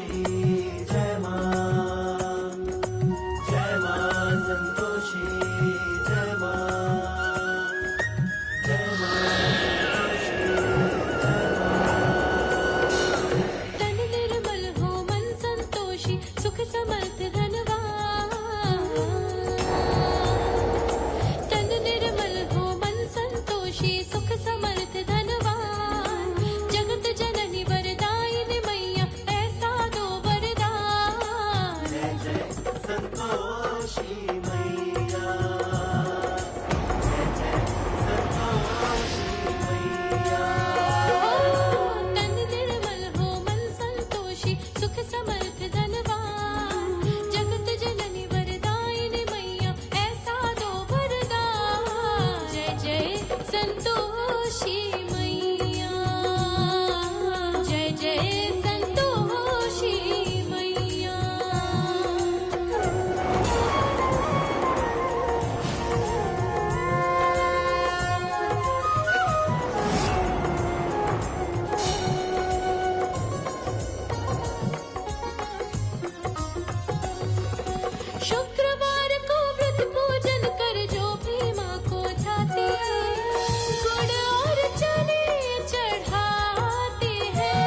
जय मां संतोषी, जय मां संतोषी, जय मां। तन निर्मल हो मन संतोषी, सुख समर्थ धनवान। तन निर्मल हो मन संतोषी, सुख समर्थ धनवान। जगत जननी वरदायिनी मैया, ऐसा दो वरदान। जय जय संतोषी मैया, जय जय संतोषी मैया। तन निर्मल हो मन संतोषी, सुख समर्थ धनवान। जगत जननी वरदायिनी मैया, ऐसा दो वरदान। जय जय संतोषी मैया, जय जय संतोषी मैया। शुक्रवार को व्रत पूजन कर जो भी माँ को चाहती है, गुड़ और चने चढ़ाती है।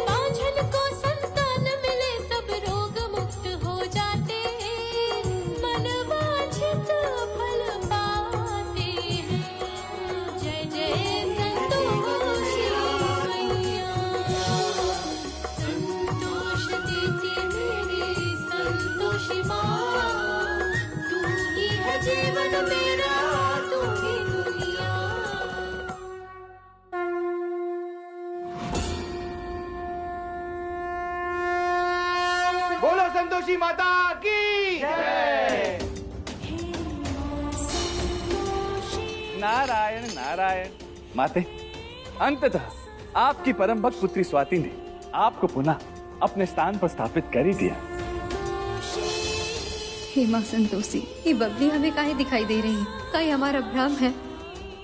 पांचन को संतान मिले, सब रोग मुक्त हो जाते हैं। मनवांछित फल पाते हैं। जय जय संतोषी मैया, संतोष देती मेरी संतोषी माँ। तू ही है जीवन मेरा, तू ही दुनिया। बोलो संतोषी माता की जय। नारायण नारायण। माते, अंततः आपकी परम भक्त पुत्री स्वाति ने आपको पुनः अपने स्थान पर स्थापित कर ही दिया। हे माँ संतोषी, ये बबली हमें काहे दिखाई दे रही है? कहीं हमारा भ्रम है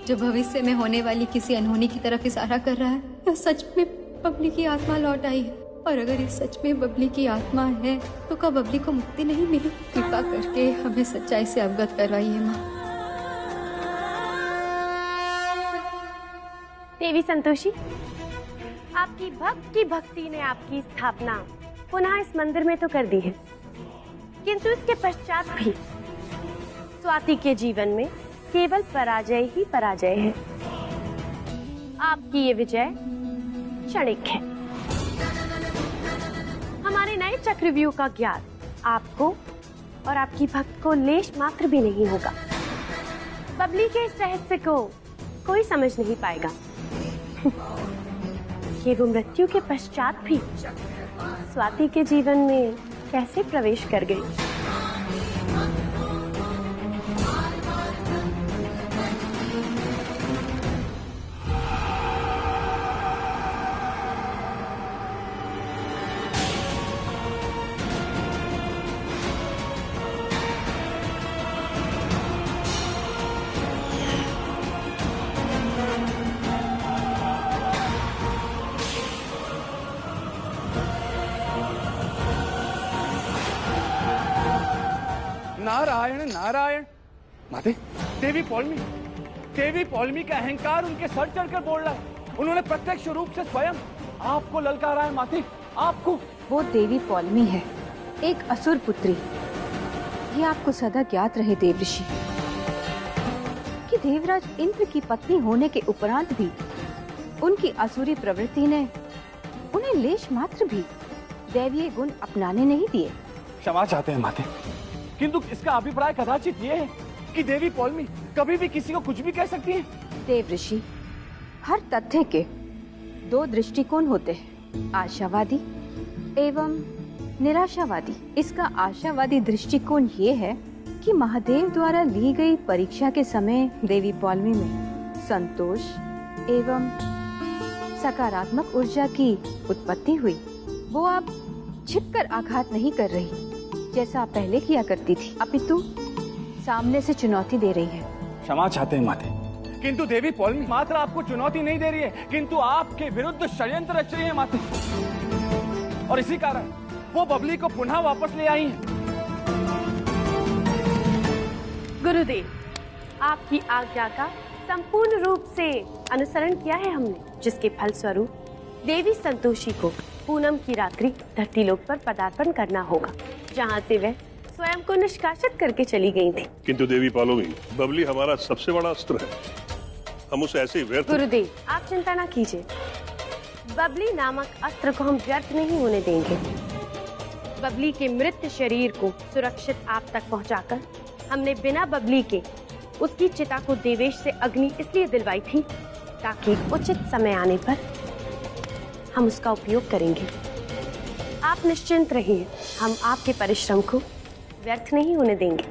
जो भविष्य में होने वाली किसी अनहोनी की तरफ इशारा कर रहा है, या सच में बबली की आत्मा लौट आई है? और अगर ये सच में बबली की आत्मा है तो क्या बबली को मुक्ति नहीं मिली? कृपा करके हमें सच्चाई से अवगत करवाइए माँ। देवी संतोषी, आपकी भक्त की भक्ति ने आपकी स्थापना पुनः इस मंदिर में तो कर दी है, किंतु इसके पश्चात भी स्वाति के जीवन में केवल पराजय ही पराजय है। आपकी ये विजय क्षणिक है। हमारे नए चक्रव्यूह का ज्ञान आपको और आपकी भक्त को लेश मात्र भी नहीं होगा। बबली के इस रहस्य को कोई समझ नहीं पाएगा कि वो मृत्यु के पश्चात भी स्वाति के जीवन में कैसे प्रवेश कर गई। नारायण नारायण। माते, देवी पौलमी का अहंकार उनके सर चढ़कर बोल रहा है। उन्होंने प्रत्यक्ष रूप से स्वयं आपको ललकारा है माते, आपको। वो देवी पौलमी है, एक असुर पुत्री। ये आपको सदा ज्ञात रहे देवऋषि कि देवराज इंद्र की पत्नी होने के उपरांत भी उनकी असुरी प्रवृत्ति ने उन्हें लेश मात्र भी दैवीय गुण अपनाने नहीं दिए। क्षमा चाहते हैं माते, किंतु इसका अभिप्राय कदाचित ये है कि देवी पौलमी कभी भी किसी को कुछ भी कह सकती है। देवऋषि, हर तथ्य के दो दृष्टिकोण होते हैं, आशावादी एवं निराशावादी। इसका आशावादी दृष्टिकोण ये है कि महादेव द्वारा ली गई परीक्षा के समय देवी पौलमी में संतोष एवं सकारात्मक ऊर्जा की उत्पत्ति हुई। वो अब छिपकर आघात नहीं कर रही जैसा आप पहले किया करती थी, अपितु सामने से चुनौती दे रही है। क्षमा चाहते हैं माते, किंतु देवी पौलमी मात्र आपको चुनौती नहीं दे रही है, किंतु आपके विरुद्ध षड्यंत्र रच रही है माते। और इसी कारण वो बबली को पुनः वापस ले आई हैं। गुरुदेव, आपकी आज्ञा का संपूर्ण रूप से अनुसरण किया है हमने, जिसके फलस्वरूप देवी संतोषी को पूनम की रात्रि धरतीलोक पर पदार्पण करना होगा, जहाँ से वह स्वयं को निष्कासित करके चली गई थी। किंतु देवी पालोमी, बबली हमारा सबसे बड़ा अस्त्र है, हम उसे ऐसे ही व्यर्थ। गुरुदेव, आप चिंता ना कीजिए, बबली नामक अस्त्र को हम व्यर्थ नहीं होने देंगे। बबली के मृत शरीर को सुरक्षित आप तक पहुंचाकर हमने बिना बबली के उसकी चिता को देवेश से अग्नि इसलिए दिलवाई थी ताकि उचित समय आने पर हम उसका उपयोग करेंगे। आप निश्चिंत रहिए, हम आपके परिश्रम को व्यर्थ नहीं होने देंगे।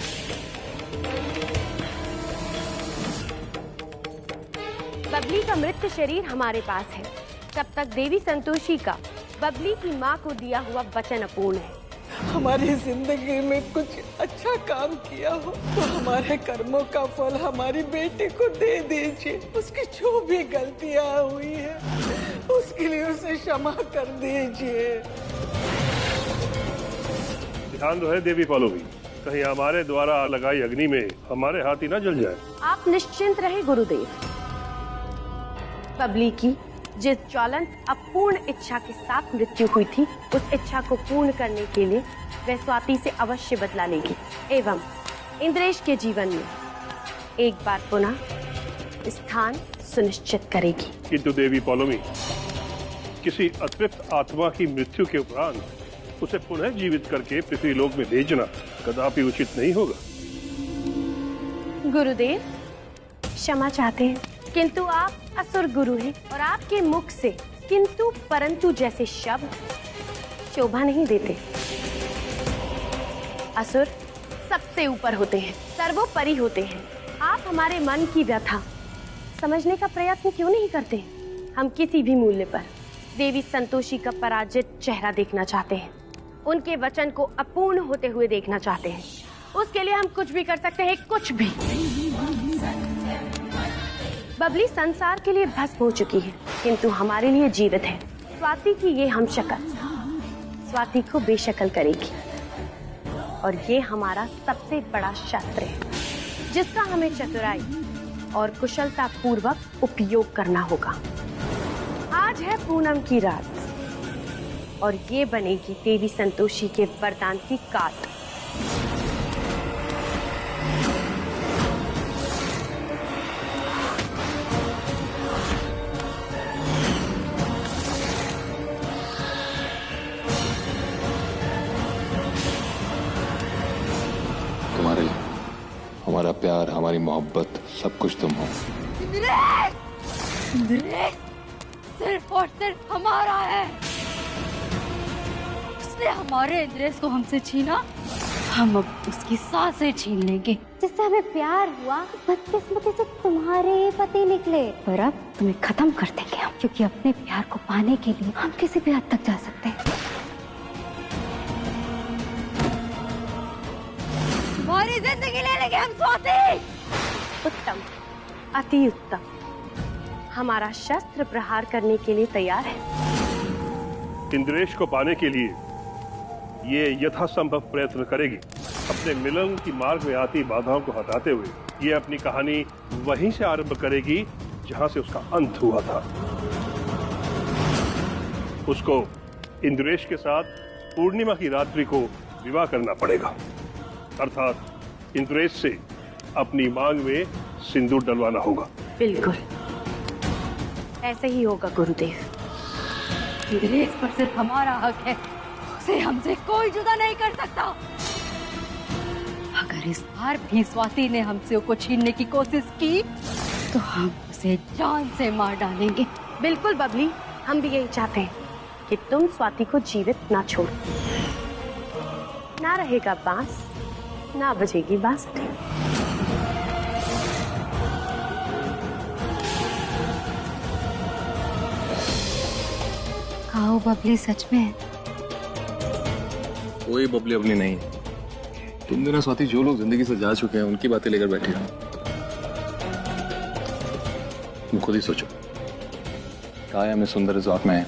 बबली का मृत शरीर हमारे पास है, तब तक देवी संतोषी का बबली की माँ को दिया हुआ वचन अपूर्ण है। हमारी जिंदगी में कुछ अच्छा काम किया हो तो हमारे कर्मों का फल हमारी बेटी को दे दीजिए। उसकी जो भी गलतियां हुई है उसके लिए उसे क्षमा कर दीजिए। ध्यान दो है देवी पालोमी, कहीं हमारे द्वारा लगाई अग्नि में हमारे हाथ ही ना जल जाए। आप निश्चिंत रहे गुरुदेव, बबली की जिस ज्वलंत अपूर्ण इच्छा के साथ मृत्यु हुई थी, उस इच्छा को पूर्ण करने के लिए वह स्वाति से अवश्य बदला लेगी एवं इंद्रेश के जीवन में एक बार पुनः स्थान सुनिश्चित करेगी। किंतु देवी पालोमी, किसी अतृप्त आत्मा की मृत्यु के उपरांत उसे पुनः जीवित करके पृथ्वीलोक में भेजना कदापि उचित नहीं होगा। गुरुदेव, क्षमा चाहते हैं, किंतु आप असुर गुरु हैं और आपके मुख से किंतु परंतु जैसे शब्द शोभा नहीं देते। असुर सबसे ऊपर होते हैं, सर्वोपरि होते हैं। आप हमारे मन की व्यथा समझने का प्रयत्न क्यों नहीं करते? हम किसी भी मूल्य पर देवी संतोषी का पराजित चेहरा देखना चाहते हैं, उनके वचन को अपूर्ण होते हुए देखना चाहते हैं। उसके लिए हम कुछ भी कर सकते हैं, कुछ भी। बबली संसार के लिए भस्म हो चुकी है, किंतु हमारे लिए जीवित है। स्वाति की ये हम शक्ल स्वाति को बेशक्ल करेगी और ये हमारा सबसे बड़ा शस्त्र है, जिसका हमें चतुराई और कुशलता पूर्वक उपयोग करना होगा। आज है पूनम की रात और ये बनेगी देवी संतोषी के वरदान की काट। हमारा प्यार, हमारी मोहब्बत, सब कुछ तुम हो। इंद्रेश सिर्फ और सिर्फ हमारा है। उसने हमारे इंद्रेश को हमसे छीना, हम अब उसकी सांसें छीन लेंगे। जिससे हमें प्यार हुआ, बदकिस्मती से तुम्हारे पति निकले, पर अब तुम्हें खत्म कर देंगे हम, क्योंकि अपने प्यार को पाने के लिए हम किसी भी हद तक जा सकते हैं। तुम्हारी जिंदगी ले लेंगे हम स्वाति। उत्तम, अति उत्तम। हमारा शस्त्र प्रहार करने के लिए तैयार है। इंद्रेश को पाने के लिए ये यथासंभव प्रयत्न करेगी। अपने मिलन की मार्ग में आती बाधाओं को हटाते हुए ये अपनी कहानी वहीं से आरंभ करेगी जहां से उसका अंत हुआ था। उसको इंद्रेश के साथ पूर्णिमा की रात्रि को विवाह करना पड़ेगा, अर्थात इंद्रेश से अपनी मांग में सिंदूर डलवाना होगा। बिल्कुल ऐसे ही होगा गुरुदेव। इंद्रेश पर सिर्फ हमारा हक है, उसे हमसे कोई जुदा नहीं कर सकता। अगर इस बार भी स्वाति ने हमसे उसको छीनने की कोशिश की तो हम उसे जान से मार डालेंगे। बिल्कुल बबली, हम भी यही चाहते हैं कि तुम स्वाति को जीवित ना छोड़ो। ना रहेगा बांस, ना बजेगी बांसुरी। आओ बबली सच में कोई बबली अबली नहीं। तुम बिना स्वाति जो लोग जिंदगी से जा चुके हैं उनकी बातें लेकर बैठे हो। तुम खुद ही सोचो, काया में सुंदर रिजॉर्ट में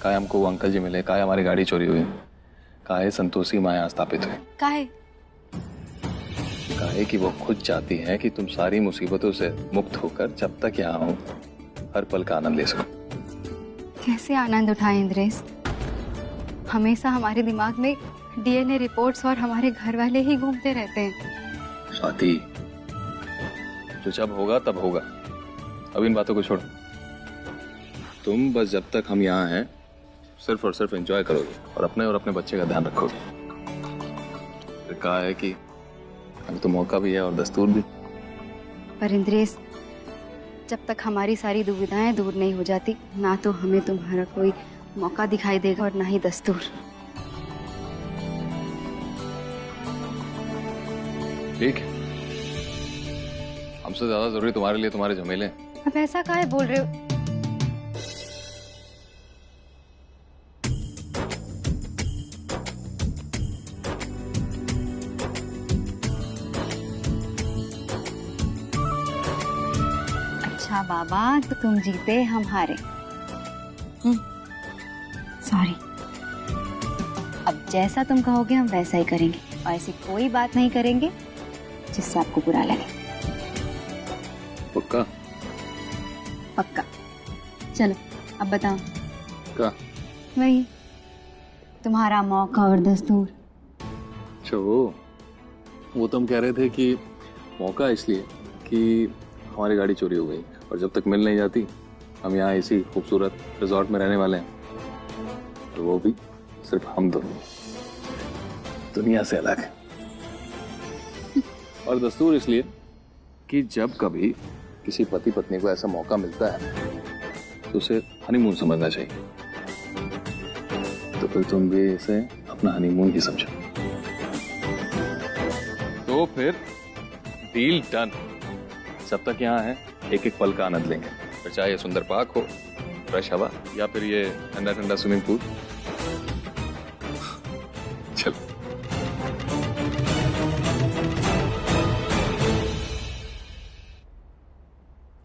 कहा है हमको वो अंकल जी मिले, कहा है हमारी गाड़ी चोरी हुई, कहा है संतोषी माँ यहाँ स्थापित हुई, काहे? कहा है कि वो खुद चाहती है कि तुम सारी मुसीबतों से मुक्त होकर जब तक यहाँ हो हर पल का आनंद ले सको। कैसे आनंद उठाएं इंद्रेश? हमेशा हमारे दिमाग में डीएनए रिपोर्ट्स और हमारे घर वाले ही घूमते रहते हैं। स्वाति, जो जब होगा तब होगा, अब इन बातों को छोड़ो। तुम बस जब तक हम यहाँ हैं सिर्फ और सिर्फ एंजॉय करोगे और अपने बच्चे का ध्यान रखोगे। फिर कहा है कि अब तो मौका भी है और दस्तूर भी। पर इंद्रेश, जब तक हमारी सारी दुविधाएं दूर नहीं हो जाती, ना तो हमें तुम्हारा कोई मौका दिखाई देगा और ना ही दस्तूर। ठीक है, हमसे ज्यादा जरूरी तुम्हारे लिए तुम्हारे झमेले। अब ऐसा काहे बोल रहे हो? अच्छा बाबा, तो तुम जीते हम हारे। सॉरी। अब जैसा तुम कहोगे हम वैसा ही करेंगे और ऐसी कोई बात नहीं करेंगे जिससे आपको बुरा लगे। पक्का? पक्का। चलो अब बताओ। क्या? वही तुम्हारा मौका और दस्तूर। अच्छा, वो तुम कह रहे थे कि मौका इसलिए कि हमारी गाड़ी चोरी हो गई और जब तक मिल नहीं जाती हम यहाँ इसी खूबसूरत रिजॉर्ट में रहने वाले हैं, तो वो भी सिर्फ हम दोनों, दुनिया से अलग है। और दस्तूर इसलिए कि जब कभी किसी पति पत्नी को ऐसा मौका मिलता है तो उसे हनीमून समझना चाहिए। तो फिर तुम भी इसे अपना हनीमून ही समझो। तो फिर डील डन। जब तक यहाँ है एक एक पल का आनंद लेंगे, फिर चाहे ये सुंदर पार्क हो, फ्रेश हवा, या फिर ये ठंडा ठंडा स्विमिंग पूल। चल।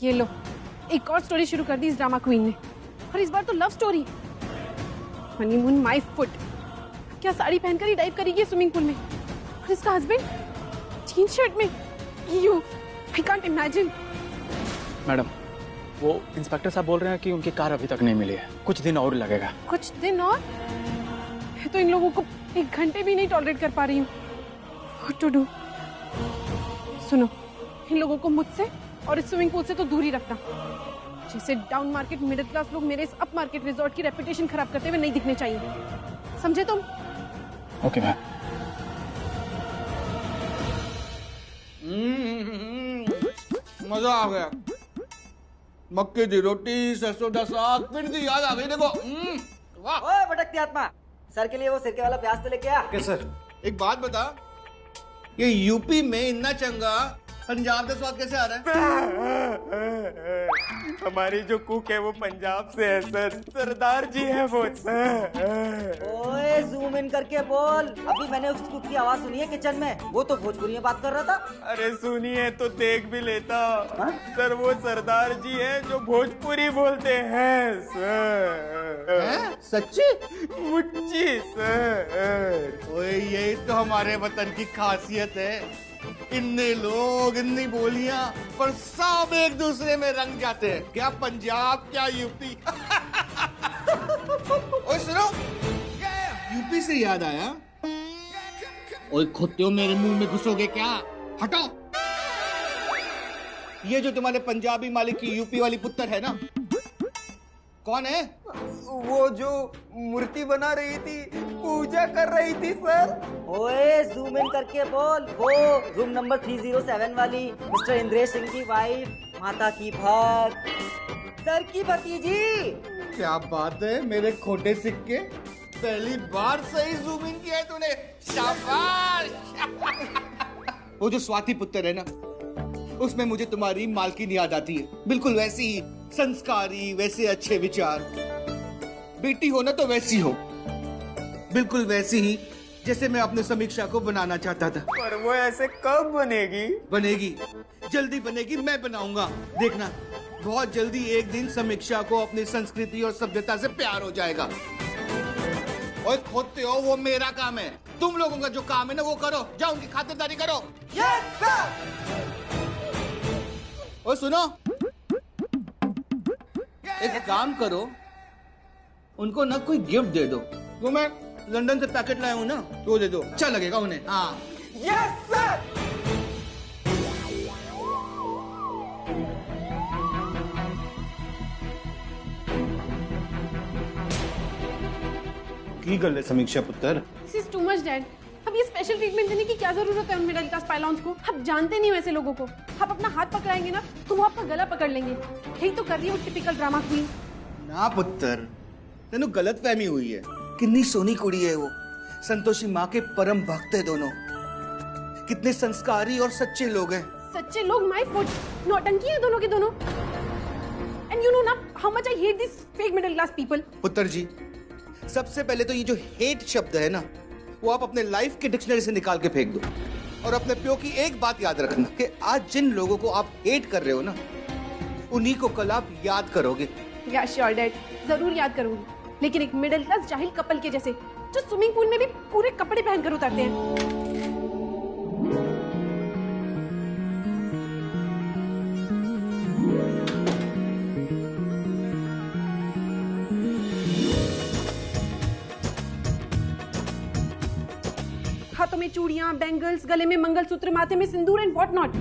ये लो, एक और स्टोरी शुरू कर दी इस ड्रामा क्वीन ने, और इस बार तो love story. Honeymoon my foot. क्या साड़ी पहनकर ही डाइव करेगी स्विमिंग पूल में, और इसका हस्बैंड जीन्स शर्ट में। You, I can't imagine. Madam, वो इंस्पेक्टर साहब बोल रहे हैं कि उनकी कार अभी तक नहीं मिली है, कुछ दिन और लगेगा। कुछ दिन और? मैं तो इन लोगों को एक घंटे भी नहीं टॉलरेट कर पा रही हूँ। What to do? सुनो, इन लोगों को मुझसे और इस स्विमिंग पूल से तो दूर ही रखना। जैसे डाउन मार्केट मिडिल क्लास लोग मेरे इस अप मार्केट रिजॉर्ट की रेपुटेशन खराब करते हुए नहीं दिखने चाहिए, समझे तुम? Okay ma'am. मजा आ गया। मक्के दी रोटी, सरसों दा साग, फिर दी याद आ गई। देखो वाह। ओए भटकती आत्मा, सर के लिए वो सिरके वाला प्याज तो लेके आ। क्या सर? एक बात बता, ये यूपी में इतना चंगा, पंजाब का स्वाद कैसे आ रहा है? हमारी जो कुक है वो पंजाब से है सर, सरदार जी है वो सर। ओए जूम इन करके बोल। अभी मैंने उस कुक की आवाज सुनी है किचन में, वो तो भोजपुरी में बात कर रहा था। अरे सुनिए तो देख भी लेता। सर वो सरदार जी है जो भोजपुरी बोलते हैं सर। सच्ची? मुच्ची सर। ओए यही तो हमारे वतन की खासियत है, इतने लोग, इतनी बोलियां, पर सब एक दूसरे में रंग जाते हैं। क्या पंजाब, क्या यूपी। ओए सुनो, यूपी से याद आया। ओए खोते हो, मेरे मुंह में घुसोगे क्या? हटो। ये जो तुम्हारे पंजाबी मालिक की यूपी वाली पुत्तर है ना, कौन है? वो जो मूर्ति बना रही थी, पूजा कर रही थी सर। ओए जूम इन करके बोल। वो रूम नंबर 307 वाली मिस्टर इंद्रेश सिंह की वाइफ, माता की भक्त, सर की भतीजी। क्या बात है मेरे खोटे सिक्के, पहली बार सही जूम इन किया है तूने, शाबाश। वो जो स्वाति पुत्र है ना, उसमें मुझे तुम्हारी मालकिन याद आती है। बिल्कुल वैसी ही संस्कारी, वैसे अच्छे विचार। बेटी हो ना तो वैसी हो, बिल्कुल वैसी ही जैसे मैं अपने समीक्षा को बनाना चाहता था। पर वो ऐसे कब बनेगी? बनेगी, जल्दी बनेगी, मैं बनाऊंगा, देखना। बहुत जल्दी एक दिन समीक्षा को अपनी संस्कृति और सभ्यता से प्यार हो जाएगा। और खोदते हो वो मेरा काम है, तुम लोगों का जो काम है ना वो करो, जाओ उनकी खातिरदारी करो। Yes sir. और सुनो, एक काम करो, उनको ना कोई गिफ्ट दे दो। वो मैं लंदन से पैकेट लाया हूँ ना, तो दे दो, अच्छा लगेगा उन्हें। हाँ यस सर। की गल है समीक्षा पुत्र? This is too much dad. अब ये स्पेशल ट्रीटमेंट देने की क्या जरूरत है उन मिडिल क्लास पाइलॉन्स को? आप जानते नहीं हो ऐसे लोगों को। आप अपना हाथ पकड़ाएंगे ना तो वो आपका गला पकड़ लेंगे। यही तो कर रही है वो टिपिकल ड्रामा क्वीन। ना पुत्र, तेनू गलत फहमी हुई है। कितनी सोनी कुड़ी है वो, संतोषी माँ के परम भक्त है दोनों। कितने संस्कारी और सच्चे लोग हैं। सच्चे लोग माय फुट, नौटंकी है दोनों के दोनों। एंड यू नो ना how much I hate this fake middle class people. पुत्र जी, सबसे पहले तो ये जो हेट शब्द है ना, वो आप अपने लाइफ के डिक्शनरी से निकाल के फेंक दो। और अपने प्यो की एक बात याद रखना कि आज जिन लोगों को आप हेट कर रहे हो ना, उन्हीं को कल आप याद करोगे। या श्योर डैड, जरूर याद करूंगी। लेकिन एक मिडिल क्लास जाहिल कपल के जैसे जो स्विमिंग पूल में भी पूरे कपड़े पहनकर उतरते हैं। हाथों में चूड़ियां, बैंगल्स, गले में मंगलसूत्र, माथे में सिंदूर एंड व्हाट नॉट।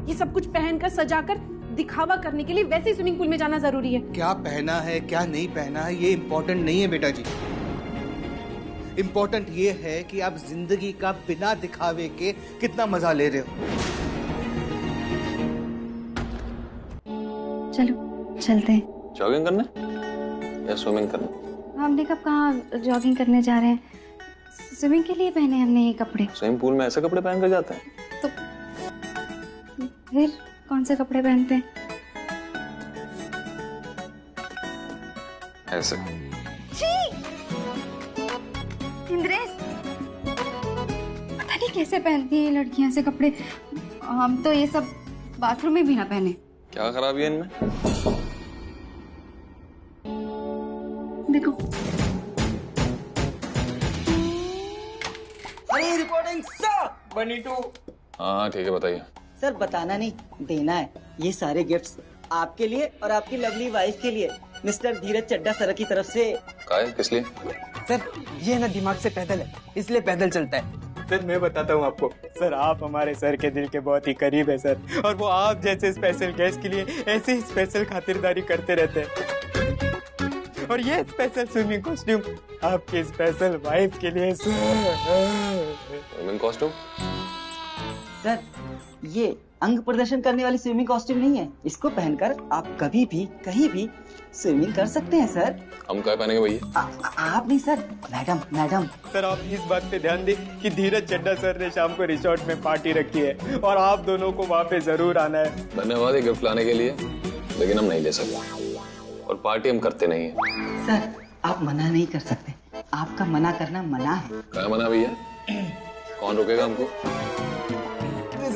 ये सब कुछ पहनकर सजाकर दिखावा करने के लिए वैसे ही स्विमिंग पूल में जाना जरूरी है। क्या पहना है क्या नहीं पहना है ये इम्पोर्टेंट नहीं है बेटा जी। इम्पोर्टेंट ये है कि आप जिंदगी का बिना दिखावे के कितना मजा ले रहे हो। चलो चलते हैं। जॉगिंग करने या स्विमिंग करने? हमने कब कहाँ जॉगिंग करने जा रहे हैं? स्विमिंग के लिए पहने हमने ये कपड़े। स्विमिंग पूल में ऐसे कपड़े पहन कर जाते हैं? तो फिर कौन से कपड़े पहनते हैं? ऐसे। इंद्रेश, पता नहीं कैसे पहनती है ये लड़कियां ऐसे कपड़े। हम तो ये सब बाथरूम में भी ना पहने। क्या खराबी है इनमें? देखो। अरे रिकॉर्डिंग सर। 22। हाँ ठीक है, बताइए। सर बताना नहीं, देना है। ये सारे गिफ्ट्स आपके लिए और आपकी लवली वाइफ के लिए मिस्टर धीरज चड्ढा सर की तरफ से। काय किस लिए? सर ये ना दिमाग से पैदल है, इसलिए पैदल चलता है। सर मैं बताता हूँ आपको, सर आप हमारे सर के दिल के बहुत ही करीब है सर, और वो आप जैसे स्पेशल गेस्ट के लिए ऐसे ही स्पेशल खातिरदारी करते रहते हैं। और ये स्पेशल स्विमिंग कॉस्ट्यूम आपकी स्पेशल वाइफ के लिए स्विमिंग कॉस्ट्यूम? सर ये अंग प्रदर्शन करने वाली स्विमिंग कॉस्ट्यूम नहीं है। इसको पहनकर आप कभी भी कहीं भी स्विमिंग कर सकते हैं सर। हम क्या पहनेंगे भैया? आप नहीं सर, मैडम मैडम। सर आप इस बात पे ध्यान दें कि धीरज चड्ढा सर ने शाम को रिसोर्ट में पार्टी रखी है और आप दोनों को वहाँ पे जरूर आना है। धन्यवाद ये गिफ्ट लाने के लिए, लेकिन हम नहीं ले सकते और पार्टी हम करते नहीं है। सर आप मना नहीं कर सकते, आपका मना करना मना है। क्या मना भैया? कौन रोकेगा हमको?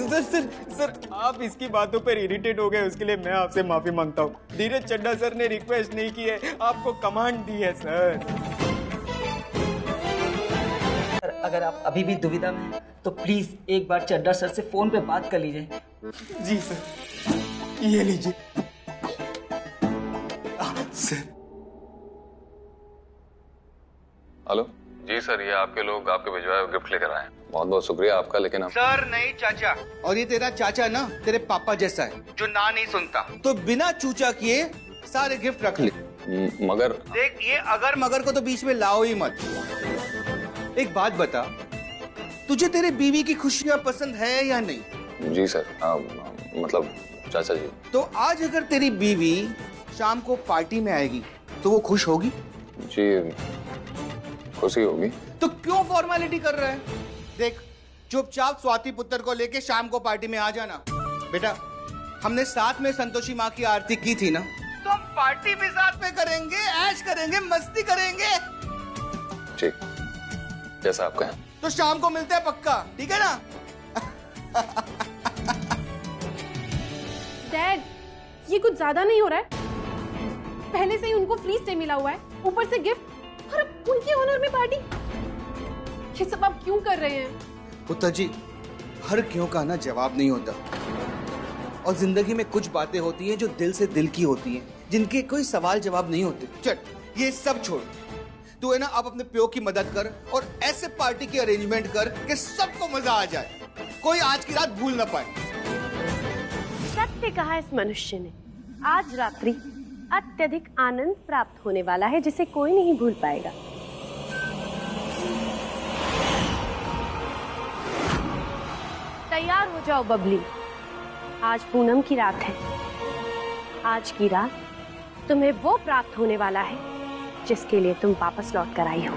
सर सर सर आप इसकी बातों पर इरिटेट हो गए, उसके लिए मैं आपसे माफी मांगता हूँ। धीरज चड्ढा सर ने रिक्वेस्ट नहीं की है, आपको कमांड दी है सर। सर अगर आप अभी भी दुविधा में हैं तो प्लीज एक बार चड्ढा सर से फोन पे बात कर लीजिए। जी सर, ये लीजिए सर। हेलो जी सर, ये आपके लोग आपके भिजवाए गिफ्ट लेकर आए हैं। बहुत बहुत शुक्रिया आपका, लेकिन हम सर नहीं चाचा। और ये तेरा चाचा ना तेरे पापा जैसा है जो ना नहीं सुनता, तो बिना चूचा किए सारे गिफ्ट रख ले। मगर देख ये अगर मगर को तो बीच में लाओ ही मत। एक बात बता, तुझे तेरे बीवी की खुशियां पसंद है या नहीं? जी सर, मतलब चाचा जी। तो आज अगर तेरी बीवी शाम को पार्टी में आएगी तो वो खुश होगी? जी खुशी होगी। तो क्यों फॉर्मेलिटी कर रहा है? देख चुपचाप स्वाति पुत्र को लेके शाम को पार्टी में आ जाना। बेटा हमने साथ में संतोषी माँ की आरती की थी ना, तो हम पार्टी भी साथ में करेंगे, ऐश करेंगे, मस्ती करेंगे। ठीक, जैसा आप कहें। तो शाम को मिलते हैं पक्का, ठीक है ना? डैड ये कुछ ज्यादा नहीं हो रहा है? पहले से ही उनको फ्री स्टे मिला हुआ है, ऊपर से गिफ्ट, और अब उनके ऑनर में पार्टी। ये सब आप क्यों कर रहे हैं? पुत्र जी, हर क्यों का ना जवाब नहीं होता, और जिंदगी में कुछ बातें होती हैं जो दिल से दिल की होती हैं, जिनके कोई सवाल जवाब नहीं होते। चल ये सब छोड़, तू है ना अब अपने प्यो की मदद कर और ऐसे पार्टी की अरेंजमेंट कर कि सबको मजा आ जाए, कोई आज की रात भूल ना पाए। सत्य कहा इस मनुष्य ने। आज रात्रि अत्यधिक आनंद प्राप्त होने वाला है जिसे कोई नहीं भूल पाएगा। तैयार हो जाओ बबली, आज पूनम की रात है। आज की रात तुम्हें वो प्राप्त होने वाला है जिसके लिए तुम वापस लौट कर आई हो।